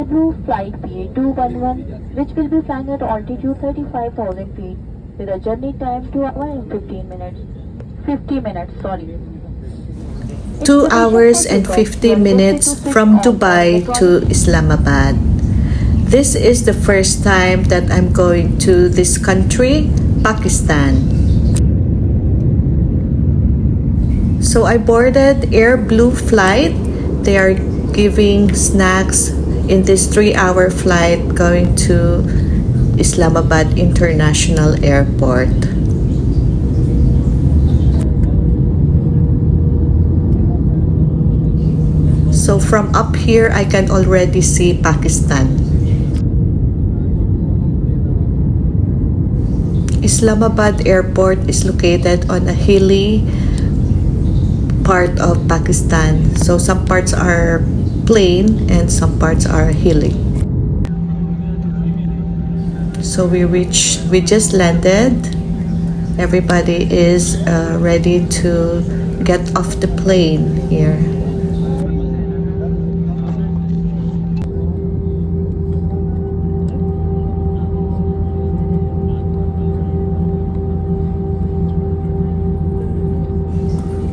Blue Flight PA211, which will be flying at altitude 35,000 feet with a journey time 2 hours and 15 minutes. 50 minutes, sorry. 2 hours and 50 minutes from Dubai to Islamabad. This is the first time that I'm going to this country, Pakistan. So I boarded Air Blue flight. They are giving snacks in this 3-hour flight going to Islamabad International Airport. So from up here, I can already see Pakistan. Islamabad Airport is located on a hilly part of Pakistan. So some parts are plain and some parts are hilly. So we just landed. Everybody is ready to get off the plane here.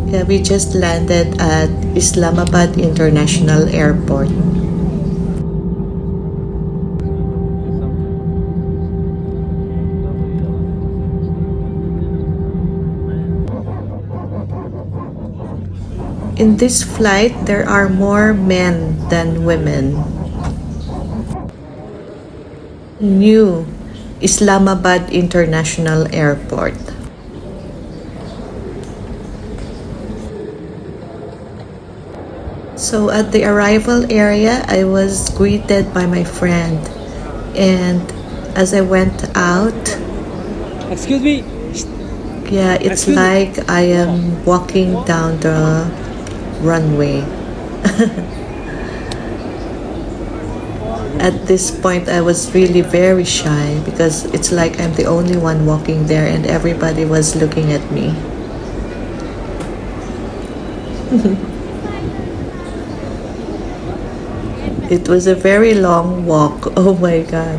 Yeah, we just landed at Islamabad International Airport. In this flight, there are more men than women. New Islamabad International Airport. So at the arrival area, I was greeted by my friend, and as I went out, Excuse me. yeah, it's Excuse me. like I am walking down the runway. At this point, I was really very shy because it's like I'm the only one walking there and everybody was looking at me. It was a very long walk. Oh my God.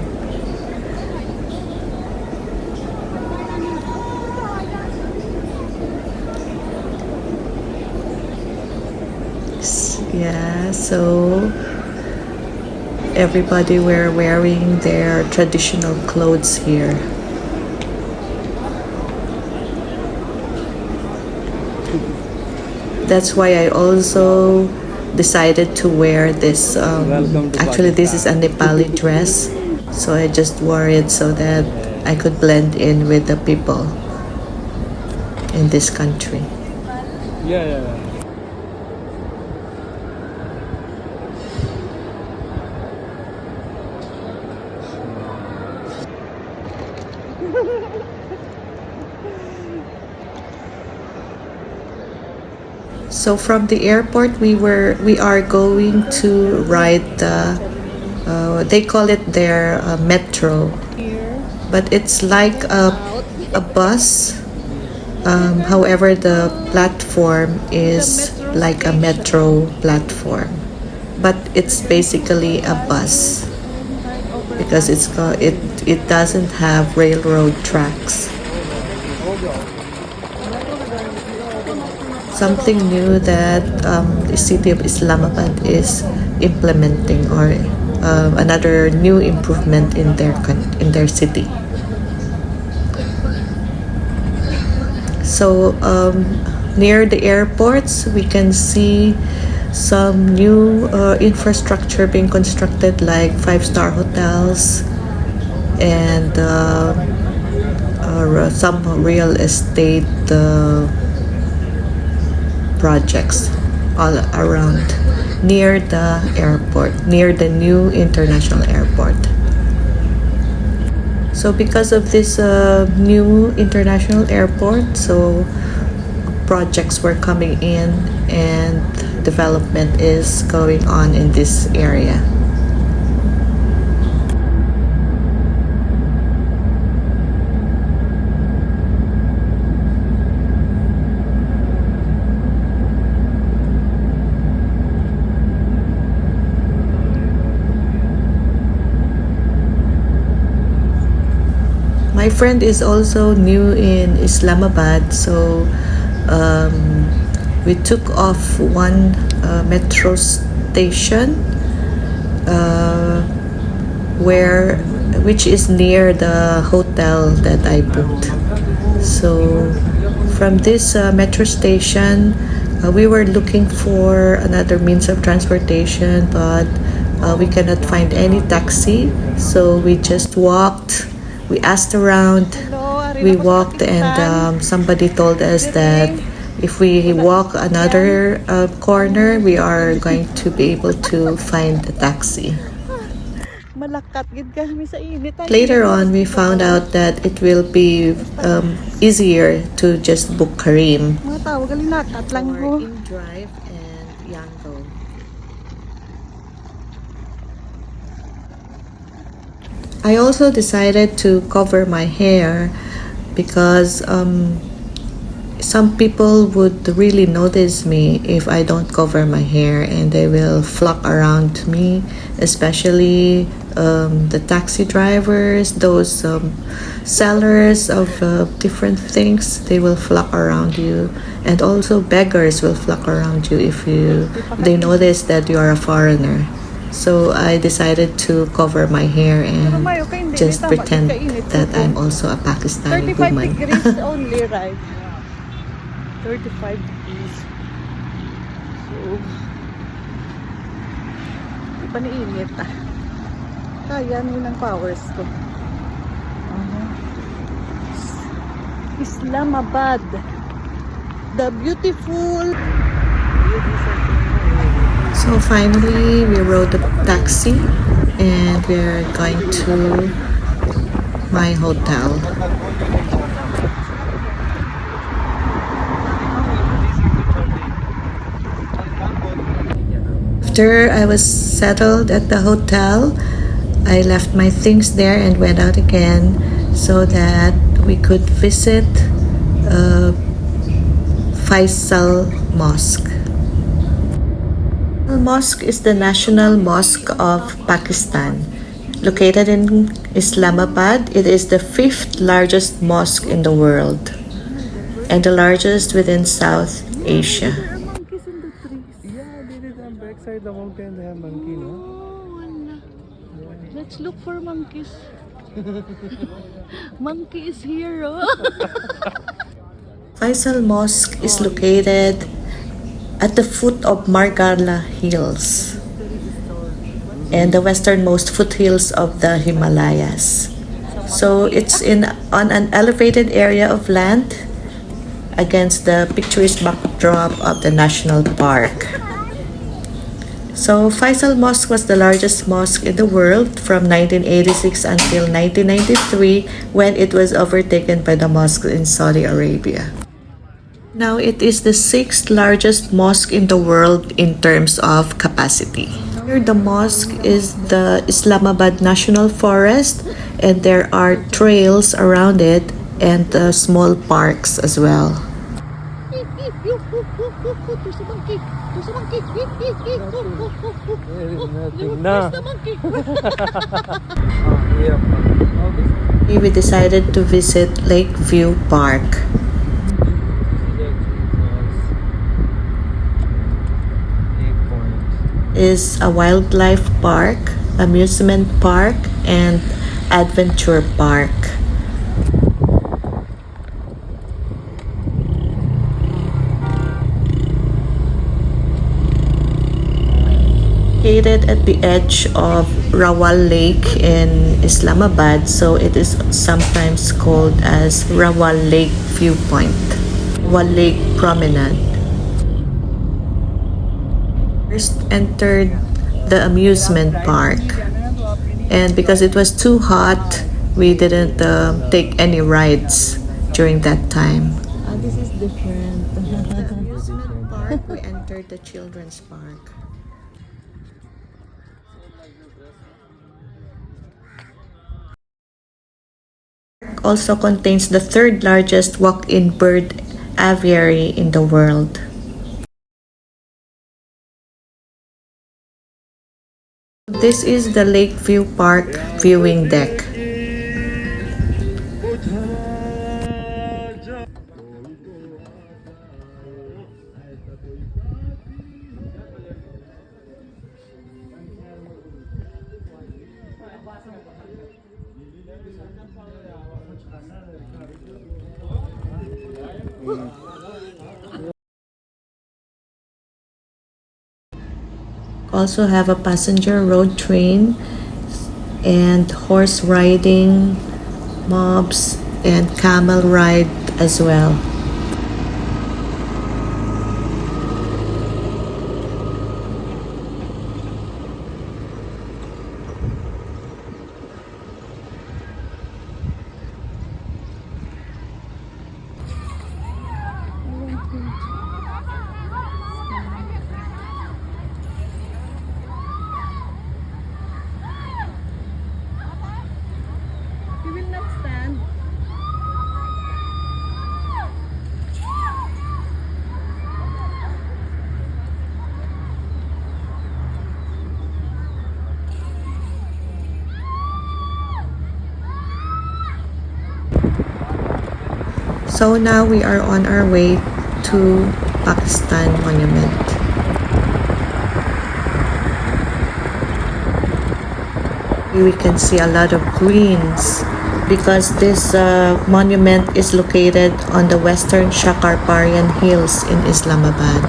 Yeah, so everybody were wearing their traditional clothes here. That's why I also decided to wear this. Actually, this is a Nepali dress, so I just wore it so that I could blend in with the people in this country. Yeah. So from the airport, we are going to ride the they call it their metro, but it's like a bus. However, the platform is like a metro platform, but it's basically a bus because it doesn't have railroad tracks. Something new that the city of Islamabad is implementing, or another new improvement in their city. So near the airports, we can see some new infrastructure being constructed, like 5-star hotels and some real estate projects all around near the airport, near the new international airport. So because of this new international airport, so projects were coming in and development is going on in this area. My friend is also new in Islamabad, so we took off one metro station which is near the hotel that I booked. So from this metro station, we were looking for another means of transportation, but we cannot find any taxi. So we just walked. We asked around. We walked, and somebody told us that if we walk another corner, we are going to be able to find a taxi. Later on, we found out that it will be easier to just book Kareem for in-drive and Yangon. I also decided to cover my hair because some people would really notice me if I don't cover my hair, and they will flock around me, especially the taxi drivers, those sellers of different things. They will flock around you, and also beggars will flock around you if they notice that you are a foreigner. So I decided to cover my hair and just pretend that I'm also a Pakistani 35 woman. degrees only, right? 35 degrees. So, di pa niinit ah. Kaya yun ang powers ko. Islamabad. The beautiful. So finally, we rode a taxi and we're going to my hotel. After I was settled at the hotel, I left my things there and went out again so that we could visit Faisal Mosque. Al Mosque is the national mosque of Pakistan. Located in Islamabad, it is the 5th largest mosque in the world and the largest within South Asia. Monkeys in the trees. Yeah, they did on backside the mountain. They have monkey, no? Let's look for monkeys. Monkey is here, oh. Faisal Mosque is located at the foot of Margala Hills and the westernmost foothills of the Himalayas. So it's on an elevated area of land against the picturesque backdrop of the national park. So Faisal Mosque was the largest mosque in the world from 1986 until 1993, when it was overtaken by the mosque in Saudi Arabia. Now it is the 6th largest mosque in the world in terms of capacity. Near the mosque is the Islamabad National Forest, and there are trails around it and small parks as well. There's a monkey. There's a monkey. Nah. Where's the monkey? We decided to visit Lakeview Park. Is a wildlife park, amusement park, and adventure park. Located at the edge of Rawal Lake in Islamabad, so it is sometimes called as Rawal Lake Viewpoint, Rawal Lake Promenade. First entered the amusement park, and because it was too hot, we didn't take any rides during that time. This is different. The amusement park, we entered the children's park. Also contains the 3rd largest walk-in bird aviary in the world. This is the Lakeview Park viewing deck. also have a passenger road train and horse riding, mobs, and camel ride as well. He will not stand. So now we are on our way to Pakistan Monument. We can see a lot of greens because this monument is located on the western Shakarparian Hills in Islamabad.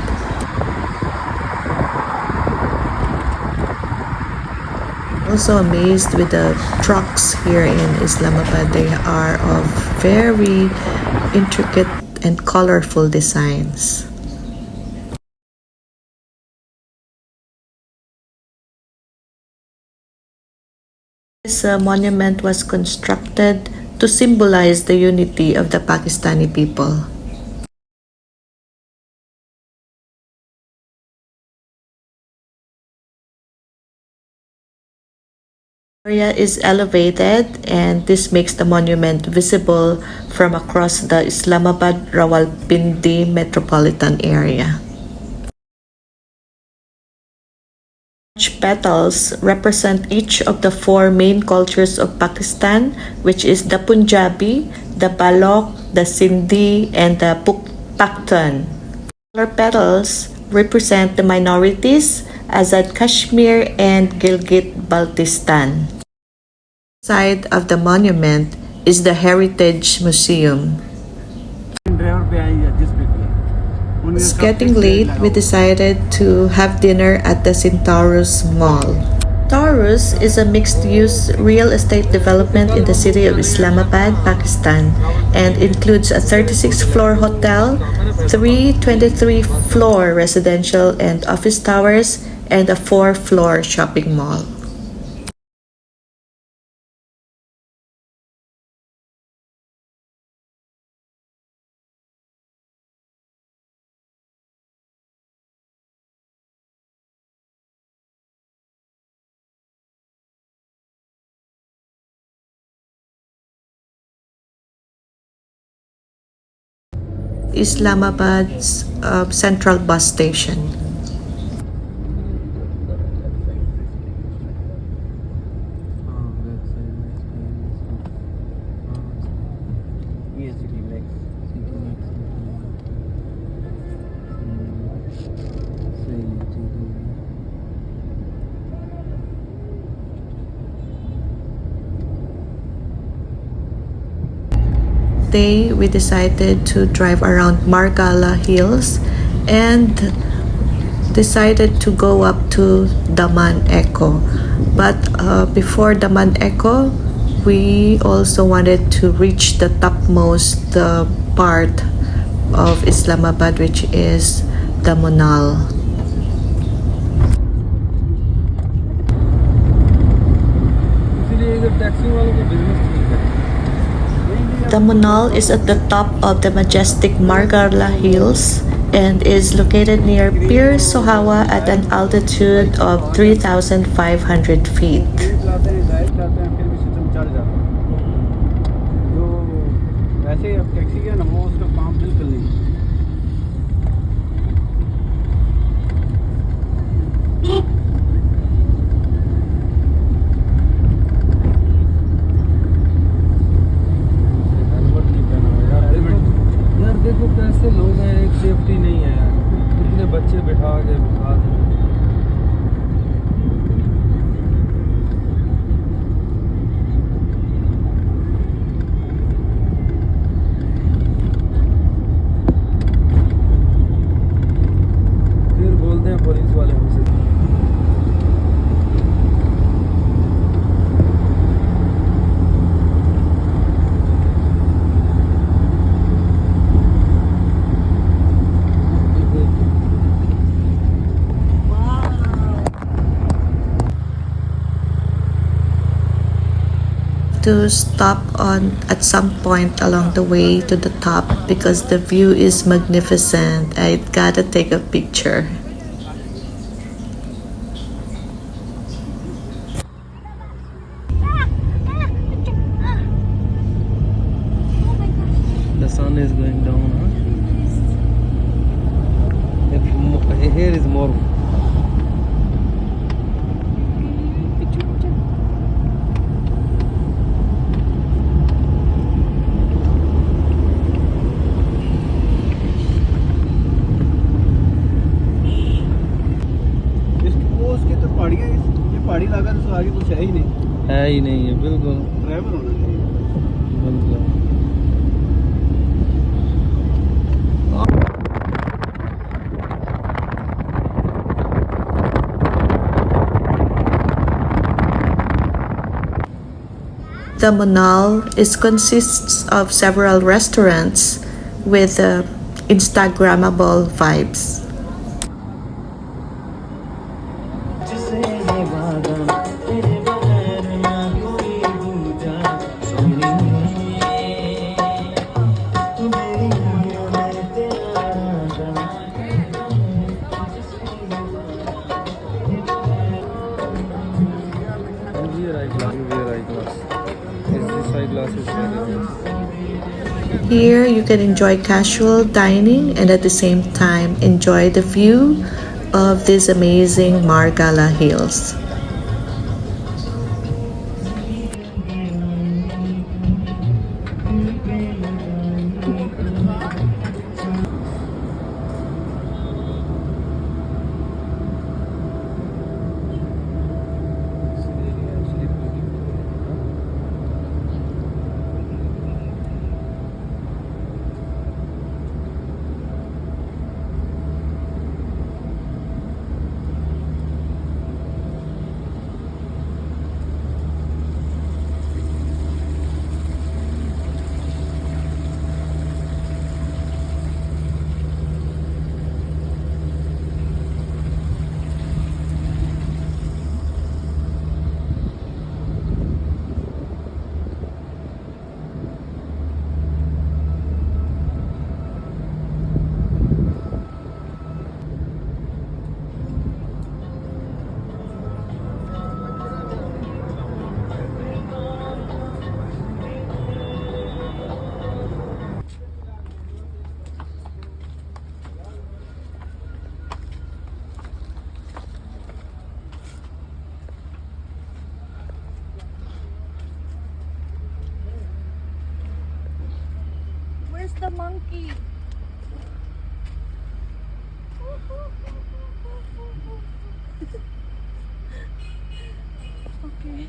Also amazed with the trucks here in Islamabad. They are of very intricate and colorful designs. This monument was constructed to symbolize the unity of the Pakistani people. The area is elevated and this makes the monument visible from across the Islamabad-Rawalpindi metropolitan area. Petals represent each of the four main cultures of Pakistan, which is the Punjabi, the Baloch, the Sindhi, and the Pakhtun. Color petals represent the minorities, Azad Kashmir and Gilgit-Baltistan. Side of the monument is the Heritage Museum. It's getting late. We decided to have dinner at the Taurus Mall. Taurus is a mixed-use real estate development in the city of Islamabad, Pakistan, and includes a 36-floor hotel, 3 23-floor residential and office towers, and a 4-floor shopping mall. Islamabad's central bus station. Day we decided to drive around Margala Hills and decided to go up to Daman Eco. But before Daman Eco, we also wanted to reach the topmost part of Islamabad, which is the Munal. The Munal is at the top of the majestic Margala Hills and is located near Pir Sohawa at an altitude of 3,500 feet. देखो कैसे लोग हैं, एक safety नहीं है यार, कितने बच्चे बिठा के बिठा दे। फिर बोलते हैं पुलिस वाले हमसे। to stop on at some point along the way to the top because the view is magnificent. I gotta take a picture. The sun is going down, huh? Here is more. उसके तो पहाड़ियाँ ये पहाड़ी इलाका तो आगे कुछ है ही नहीं है ही नहीं है बिल्कुल ट्रैवल होना चाहिए बिल्कुल The Monal consists of several restaurants with Instagrammable vibes. Here you can enjoy casual dining and at the same time enjoy the view of these amazing Margala Hills. Where's the monkey? Okay.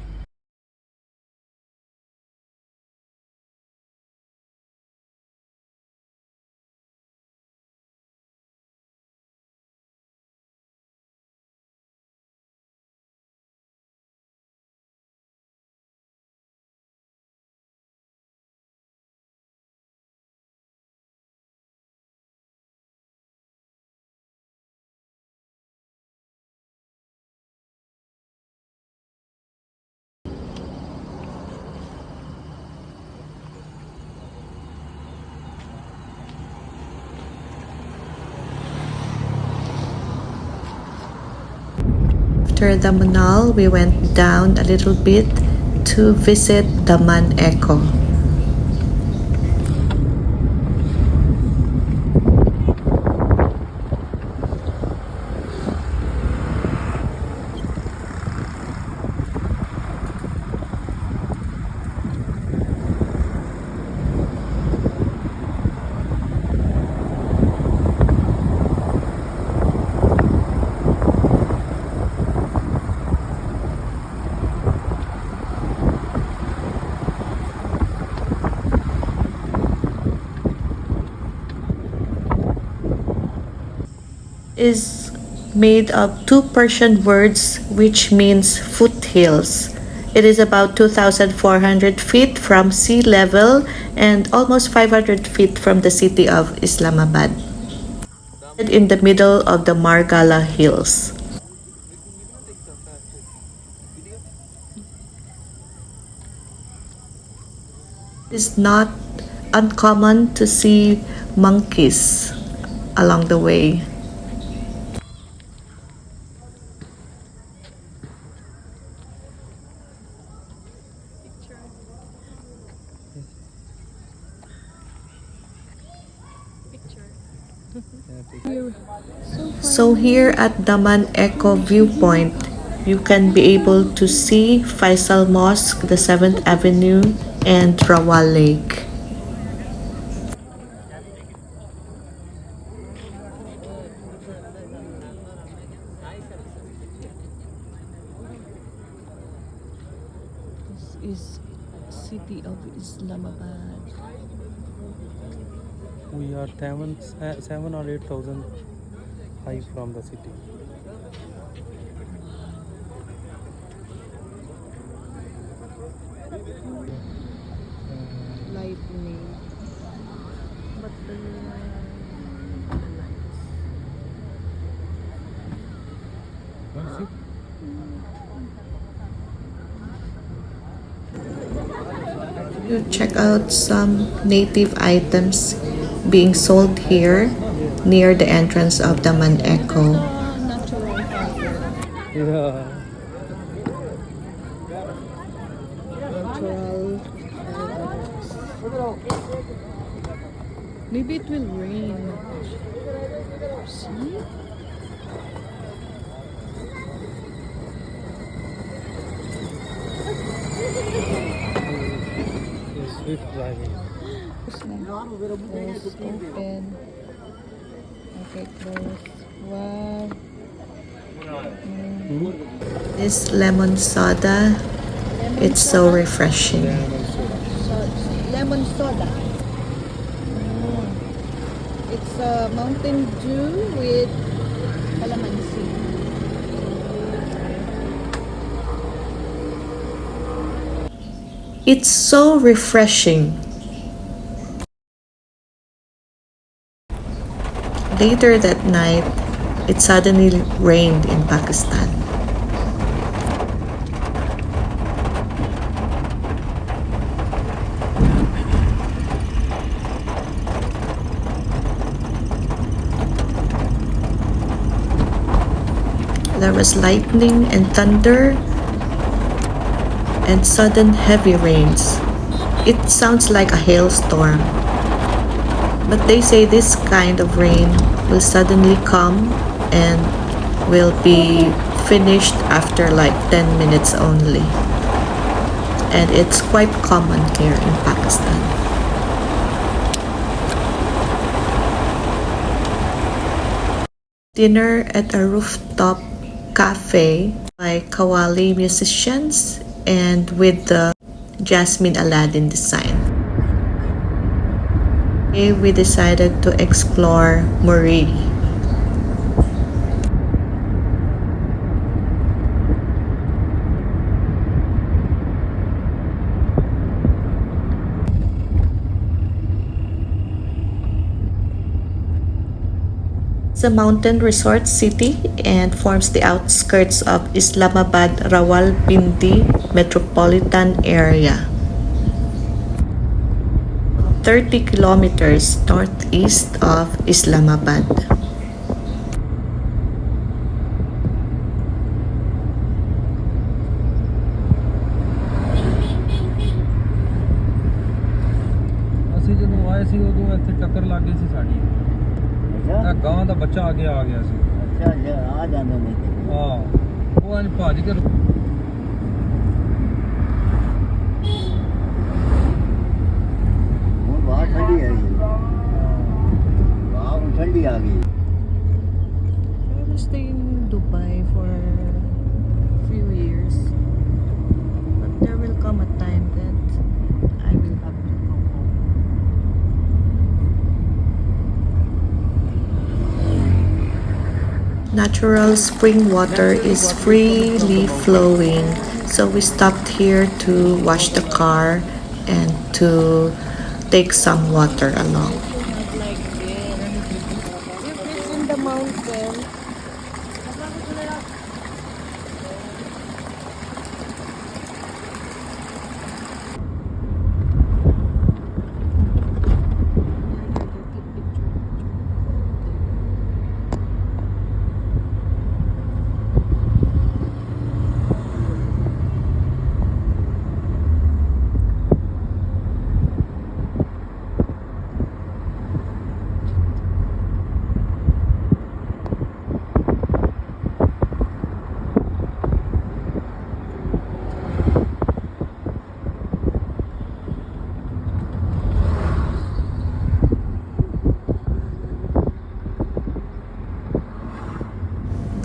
After the Manal, we went down a little bit to visit Daman Eco. Is made of two Persian words which means foothills. It is about 2,400 feet from sea level and almost 500 feet from the city of Islamabad. In the middle of the Margala Hills. It's not uncommon to see monkeys along the way. So here at Daman Eco Viewpoint, you can be able to see Faisal Mosque, the 7th Avenue, and Rawal Lake. This is city of Islamabad. We are 7 or 8,000 high from the city. Lightning. But the You check out some native items being sold here near the entrance of Daman Eco. natural fiber. Yeah. Natural fibers. Maybe it will rain. See? Swift driving. Close, open. Okay, close. Wow. This lemon soda, it's so refreshing. Lemon soda. It's a Mountain Dew with calamansi. It's so refreshing. Later that night, it suddenly rained in Pakistan. There was lightning and thunder and sudden heavy rains. It sounds like a hailstorm. But they say this kind of rain will suddenly come and will be finished after like 10 minutes only. And it's quite common here in Pakistan. Dinner at a rooftop cafe by Qawwali musicians and with the Jasmine Aladdin design. Today we decided to explore Muri. It's a mountain resort city and forms the outskirts of Islamabad Rawalpindi metropolitan area. 30 kilometers northeast of Islamabad. ਅਸੀਂ ਜਦੋਂ ਆਏ ਸੀ ਉਦੋਂ ਇੱਥੇ ਟੱਕਰ ਲੱਗ ਗਈ ਸੀ ਸਾਡੀ ਇਹ ਗਾਂ ਦਾ ਬੱਚਾ ਅੱਗੇ ਆ ਗਿਆ ਸੀ ਅੱਛਾ ਅੱਛਾ ਆ ਜਾਂਦੇ ਨੇ ਹਾਂ ਉਹ ਅੱਜ ਭੱਜ ਕੇ ਹੁਣ ਬਾਹਰ ਠੰਡੀ ਹੈ ਜੀ ਬਾਹਰ ਹੁਣ ਠੰਡੀ ਆ ਗਈ I will stay in Dubai for a few years. But there will come a time that I will have to go home. Natural spring water is freely flowing, so we stopped here to wash the car and to take some water along. Not like this. If it's in the mountain,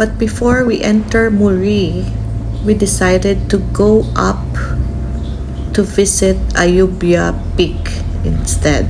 But before we enter Muri, we decided to go up to visit Ayubya Peak instead.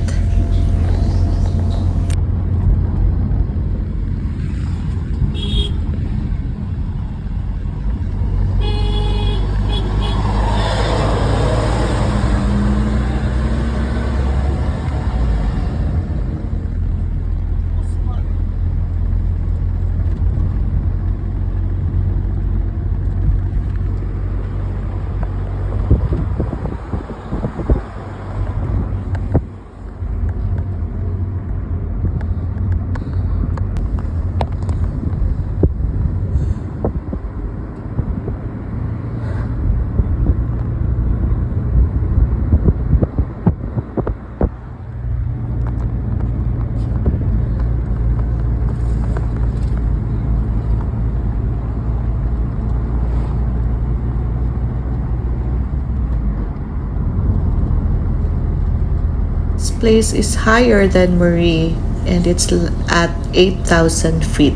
This place is higher than Muri and it's at 8,000 feet.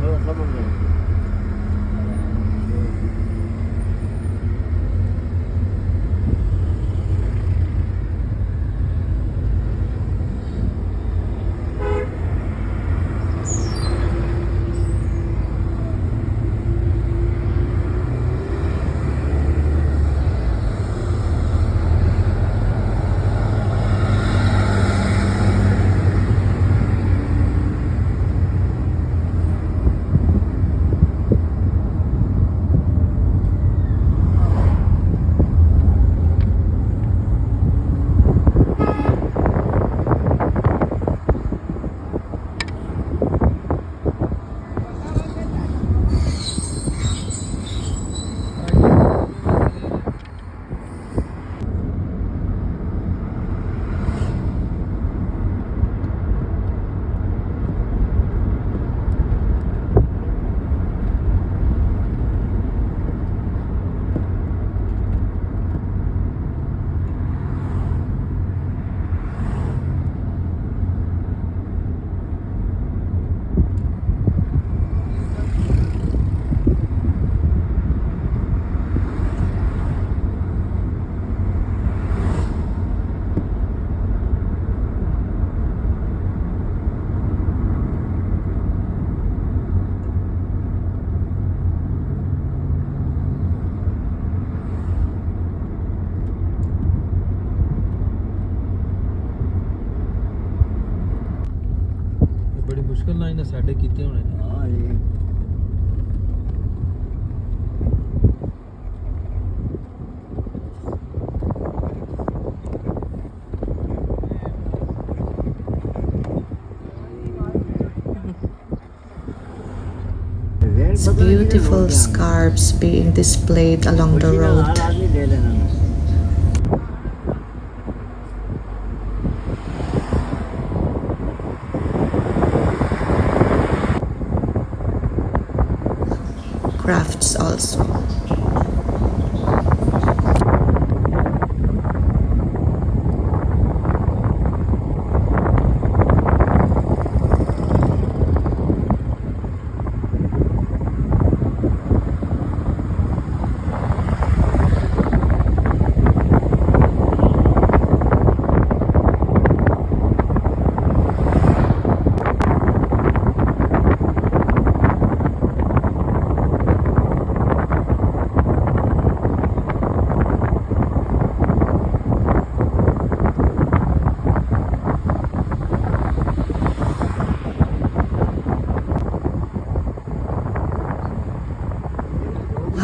थोड़ा समझ में बड़ी मुश्किल ਨਾਲ ਇਹਨੇ ਸਾਡੇ ਕੀਤੇ ਹੋਣੇ ਨੇ हाँ जी It's beautiful scarves being displayed along the road. आदमी दे देना Crafts also.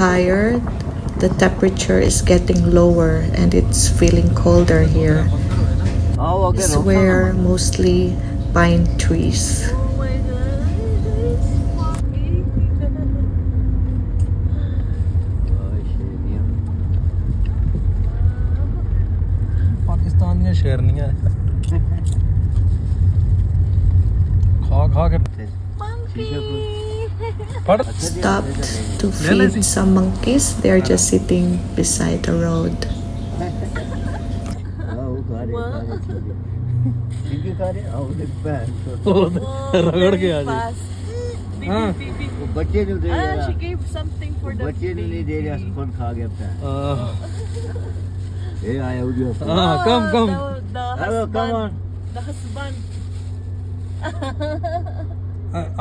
Higher, the temperature is getting lower and it's feeling colder here. हाँ वो is where mostly pine trees. Oh my god, it's foggy. Pakistan ਦੀਆਂ ਸ਼ੇਰਨੀਆਂ ਖਾ ਖਾ ਕੇ ਫੜ Stopped to feed some monkeys. They're just sitting beside the road. ਰਗੜ ਕੇ ਆ ਜੀ ਹਾਂ बच्चे जो दे रहा She gave something for the बच्चे जो नहीं दे रहा खुद खा गया पैर ये आया उधर ਹਾਂ ਕਮ ਕਮ The Hello, come on. The husband.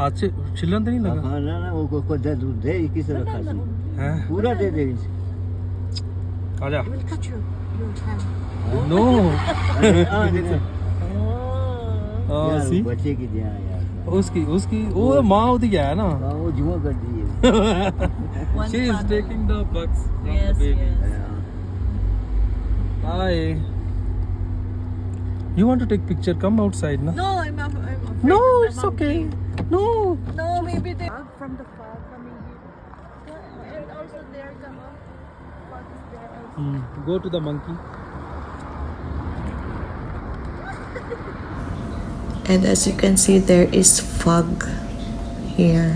आज से चिल्लन तो नहीं लगा हाँ ना ना वो को दे दूध दे किस तरह खाती हैं पूरा दे दे आजा Will cut your hand. No हाँ देखो हाँ यार सी बच्चे की दिया यार उसकी उसकी वो माँ होती क्या है ना हाँ वो जुआ कर दी है One she is father. taking the bugs from Yes, the baby yes. hi you want to take picture come outside na No, I'm afraid no of the it's monkey. okay no No, maybe they from the fog coming here. And also there, come on. Fog is there also. go to the monkey And as you can see, there is fog here.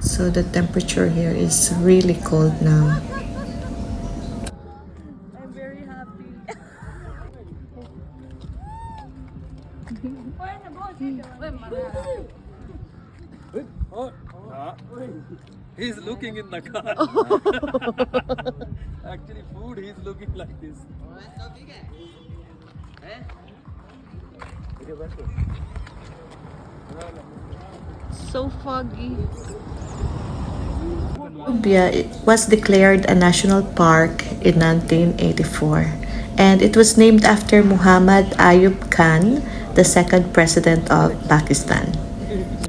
So the temperature here is really cold now. I'm very happy. he's looking in the car actually food he's looking like this So foggy. It was declared a national park in 1984, and it was named after Muhammad Ayub Khan, the second president of Pakistan.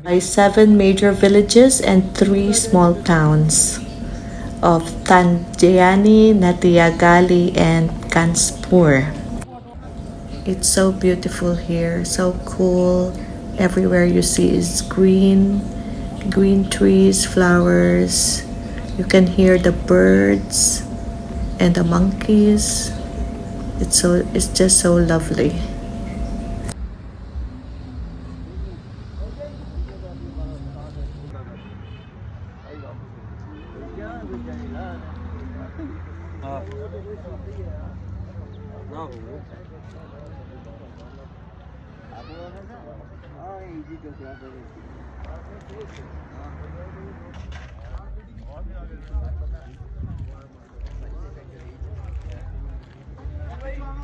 By 7 major villages and 3 small towns of Tanjani, Natiyagali, and Kanspur. It's so beautiful here, so cool. Everywhere you see is green trees, flowers. You can hear the birds and the monkeys. It's just so lovely.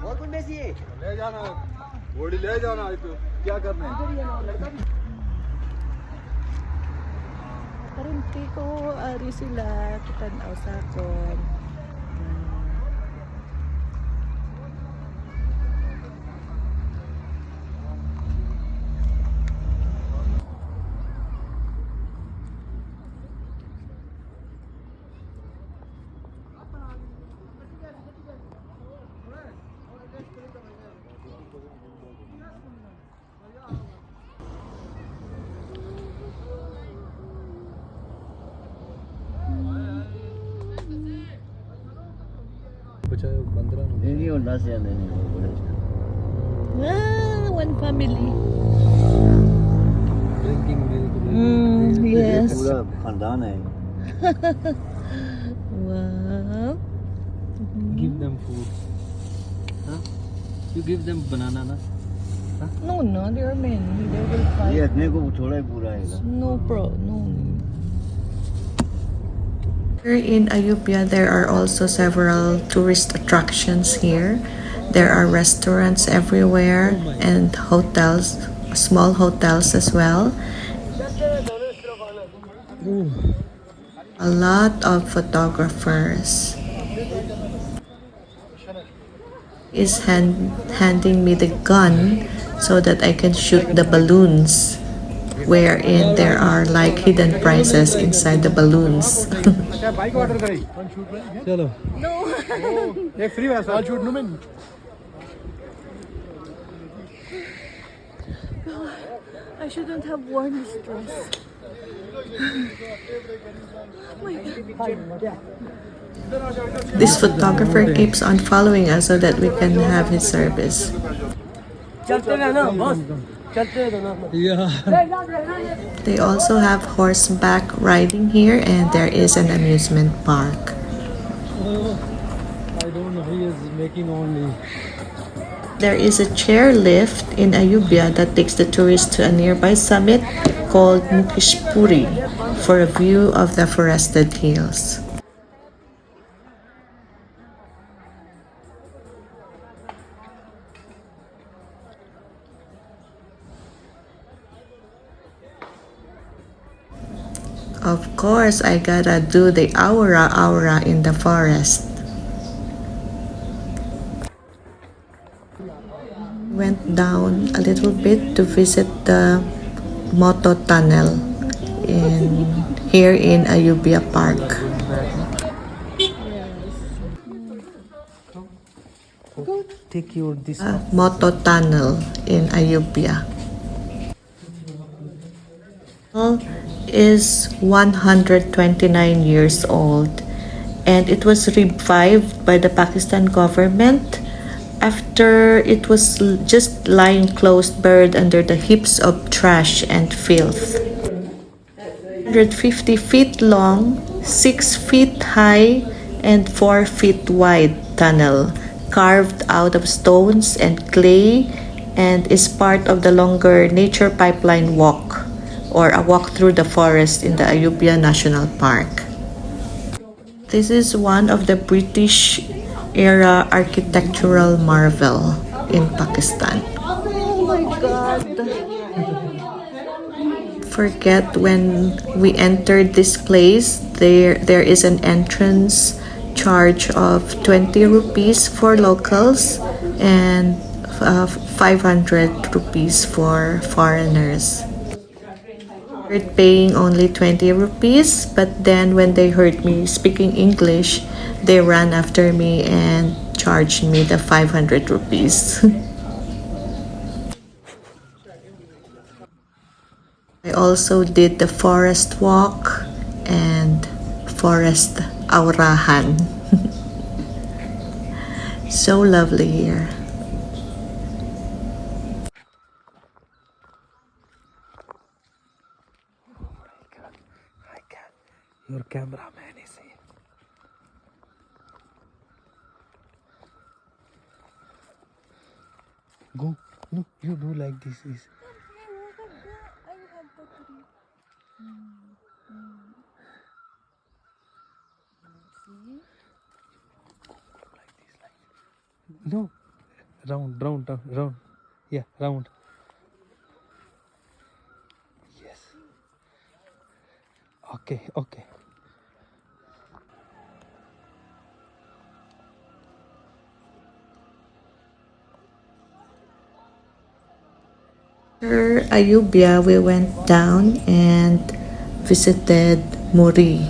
और कौन बेची है ले जाना घोड़ी ले जाना क्या करना है Karinti ko, ari sila, kitanaw sa akon. बच्चा बंदरा नहीं होना से नहीं One family. Drinking milk Yes. पूरा खानदान है Wow. give them food huh you give them banana na No, there are many. They will fight. ये अपने को थोड़ा ही पूरा है No, no. Here in Ayutthaya, there are also several tourist attractions here. There are restaurants everywhere and hotels, small hotels as well. A lot of photographers is handing me the gun so that I can shoot the balloons, wherein there are like hidden prizes inside the balloons. Bike order करी चलो No. एक free है shoot no मैं God, I shouldn't have worn this dress. Oh my God. This photographer keeps on following us so that we can have his service. Yeah. They also have horseback riding here, and there is an amusement park. I don't know, he is making only. There is a chair lift in Ayutthaya that takes the tourists to a nearby summit called Mukeshpuri for a view of the forested hills. Of course, I gotta do the aura in the forest. Went down a little bit to visit the Moto Tunnel here in Ayutthaya Park. Take your this Moto Tunnel in Ayutthaya is 129 years old, and it was revived by the Pakistan government after it was just lying closed, buried under the heaps of trash and filth. 150 feet long, 6 feet high, and 4 feet wide tunnel carved out of stones and clay, and is part of the longer Nature Pipeline Walk, or a walk through the forest in the Ayutthaya National Park. This is one of the British era architectural marvel in Pakistan. Oh my God. Forget when we entered this place, there is an entrance charge of 20 rupees for locals and 500 rupees for foreigners. Paying only 20 rupees, but then when they heard me speaking English, they ran after me and charged me the 500 rupees. I also did the forest walk and forest aurahan. So lovely here. your cameraman is here. Go. No, you do like this is. No, round. Yeah, round. Yes. Okay. After Ayutthaya, we went down and visited Muri.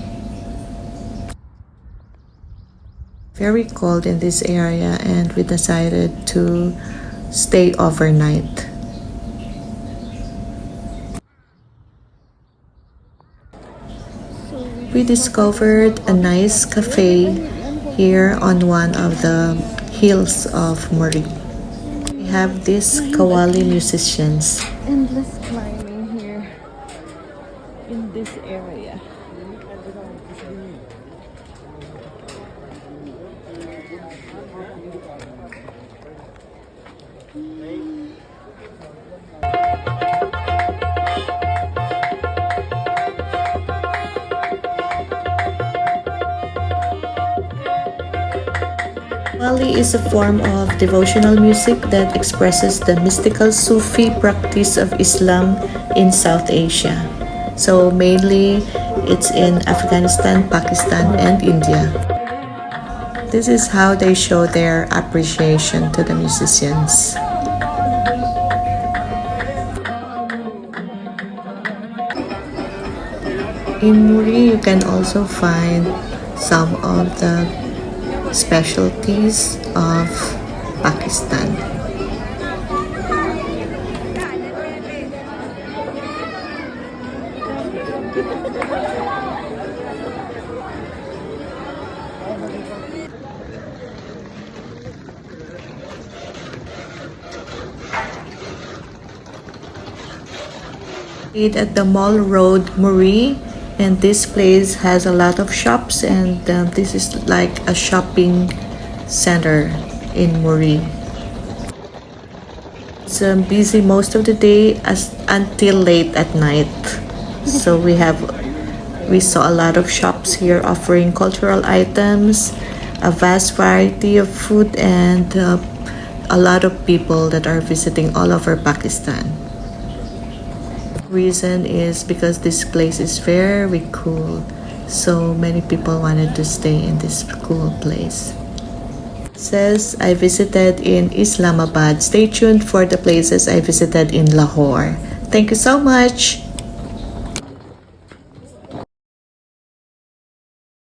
Very cold in this area, and we decided to stay overnight. We discovered a nice cafe here on one of the hills of Muri. We have these Kawali musicians. Endless climbing here in this area. Kawali is a form of devotional music that expresses the mystical Sufi practice of Islam in South Asia. So mainly it's in Afghanistan, Pakistan, and India. This is how they show their appreciation to the musicians. In Muri, you can also find some of the specialties of Pakistan. Stayed at the Mall Road, Muri, and this place has a lot of shops, and this is like a shopping center in Muri. It's busy most of the day until late at night. So we saw a lot of shops here offering cultural items, a vast variety of food, and a lot of people that are visiting all over Pakistan. Reason is because this place is very cool, so many people wanted to stay in this cool place. Says I visited in Islamabad. Stay tuned for the places I visited in Lahore. Thank you so much.